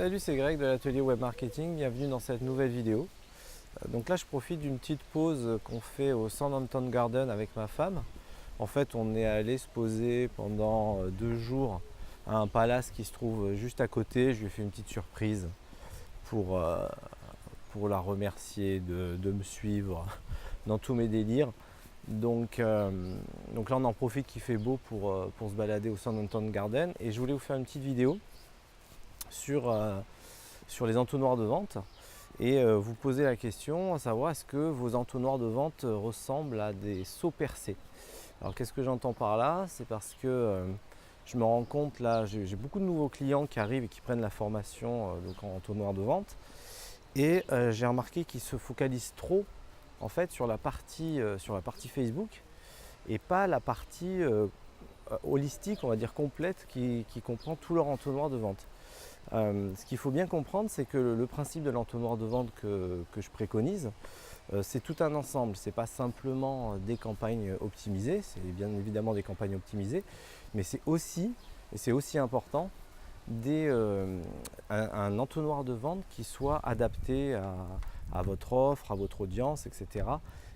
Salut, c'est Greg de l'atelier web marketing, bienvenue dans cette nouvelle vidéo. Donc là je profite d'une petite pause qu'on fait au Southampton Garden avec ma femme. En fait on est allé se poser pendant 2 jours à un palace qui se trouve juste à côté. Je lui ai fait une petite surprise pour, euh, pour la remercier de me suivre dans tous mes délires. Donc là on en profite qu'il fait beau pour se balader au Southampton Garden et je voulais vous faire une petite vidéo sur les entonnoirs de vente et vous poser la question à savoir est-ce que vos entonnoirs de vente ressemblent à des seaux percés. Alors qu'est-ce que j'entends par là? C'est parce que je me rends compte là, j'ai beaucoup de nouveaux clients qui arrivent et qui prennent la formation donc en entonnoir de vente et j'ai remarqué qu'ils se focalisent trop en fait sur la partie Facebook et pas la partie holistique, on va dire complète, qui comprend tout leur entonnoir de vente. Ce qu'il faut bien comprendre, c'est que le principe de l'entonnoir de vente que je préconise, c'est tout un ensemble. Ce n'est pas simplement des campagnes optimisées, c'est bien évidemment des campagnes optimisées, mais c'est aussi, et c'est aussi important, un entonnoir de vente qui soit adapté à votre offre, à votre audience, etc.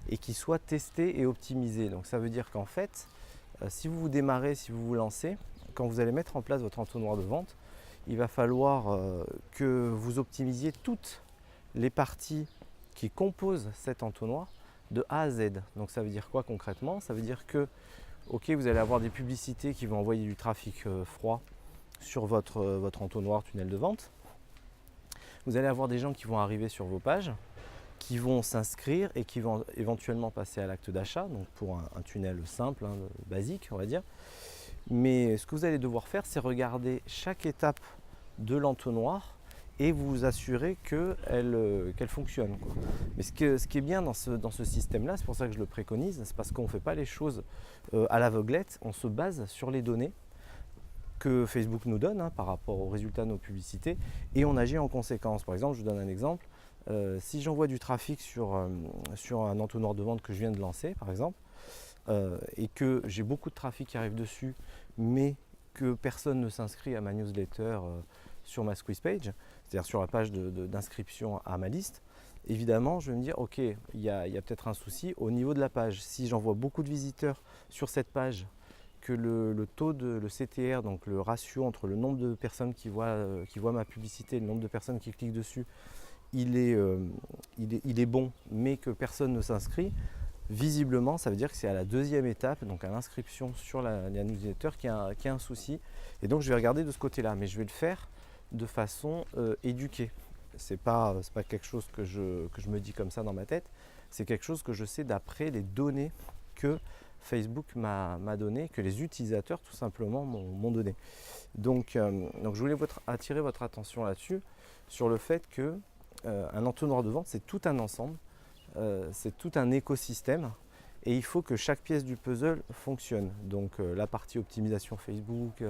et qui soit testé et optimisé. Donc ça veut dire qu'en fait, si vous démarrez, si vous vous lancez, quand vous allez mettre en place votre entonnoir de vente, il va falloir que vous optimisiez toutes les parties qui composent cet entonnoir de A à Z. Donc ça veut dire quoi concrètement? Ça veut dire que vous allez avoir des publicités qui vont envoyer du trafic froid sur votre entonnoir tunnel de vente. Vous allez avoir des gens qui vont arriver sur vos pages, qui vont s'inscrire et qui vont éventuellement passer à l'acte d'achat, donc pour un tunnel simple, basique on va dire. Mais ce que vous allez devoir faire, c'est regarder chaque étape de l'entonnoir et vous assurer qu'elle fonctionne, quoi. Mais ce qui est bien dans ce système-là, c'est pour ça que je le préconise, c'est parce qu'on ne fait pas les choses à l'aveuglette, on se base sur les données que Facebook nous donne par rapport aux résultats de nos publicités et on agit en conséquence. Par exemple, je vous donne un exemple, si j'envoie du trafic sur un entonnoir de vente que je viens de lancer, par exemple, et que j'ai beaucoup de trafic qui arrive dessus, mais que personne ne s'inscrit à ma newsletter sur ma squeeze page, c'est-à-dire sur la page d'inscription à ma liste, évidemment, je vais me dire, ok, il y a peut-être un souci au niveau de la page. Si j'envoie beaucoup de visiteurs sur cette page, que le taux le CTR, donc le ratio entre le nombre de personnes qui voient ma publicité et le nombre de personnes qui cliquent dessus, il est bon, mais que personne ne s'inscrit, visiblement, ça veut dire que c'est à la deuxième étape, donc à l'inscription sur la newsletter, qu'il y a un souci. Et donc, je vais regarder de ce côté-là, mais je vais le faire de façon éduquée. C'est pas quelque chose que je me dis comme ça dans ma tête. C'est quelque chose que je sais d'après les données que Facebook m'a donné, que les utilisateurs tout simplement m'ont donné. Donc je voulais attirer votre attention là-dessus, sur le fait que un entonnoir de vente, c'est tout un ensemble. C'est tout un écosystème et il faut que chaque pièce du puzzle fonctionne. Donc la partie optimisation Facebook,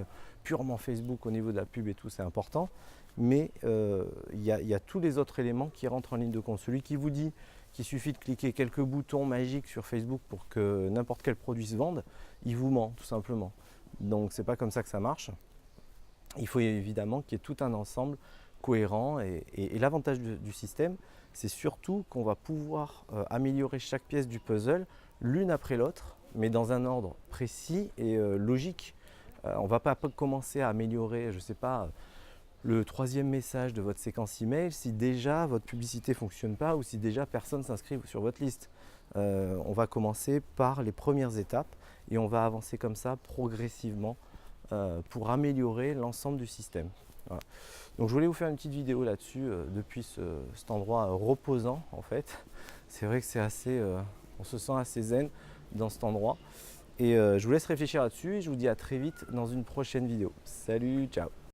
purement Facebook au niveau de la pub et tout, c'est important. Mais il y a tous les autres éléments qui rentrent en ligne de compte. Celui qui vous dit qu'il suffit de cliquer quelques boutons magiques sur Facebook pour que n'importe quel produit se vende, il vous ment tout simplement. Donc c'est pas comme ça que ça marche. Il faut évidemment qu'il y ait tout un ensemble cohérent et l'avantage du système, c'est surtout qu'on va pouvoir améliorer chaque pièce du puzzle l'une après l'autre, mais dans un ordre précis et logique. On ne va pas commencer à améliorer, je ne sais pas, le troisième message de votre séquence email si déjà votre publicité ne fonctionne pas ou si déjà personne s'inscrit sur votre liste. On va commencer par les premières étapes et on va avancer comme ça progressivement pour améliorer l'ensemble du système. Voilà. Donc je voulais vous faire une petite vidéo là-dessus depuis cet endroit reposant en fait. C'est vrai que c'est assez, on se sent assez zen dans cet endroit. Et je vous laisse réfléchir là-dessus et je vous dis à très vite dans une prochaine vidéo. Salut, ciao!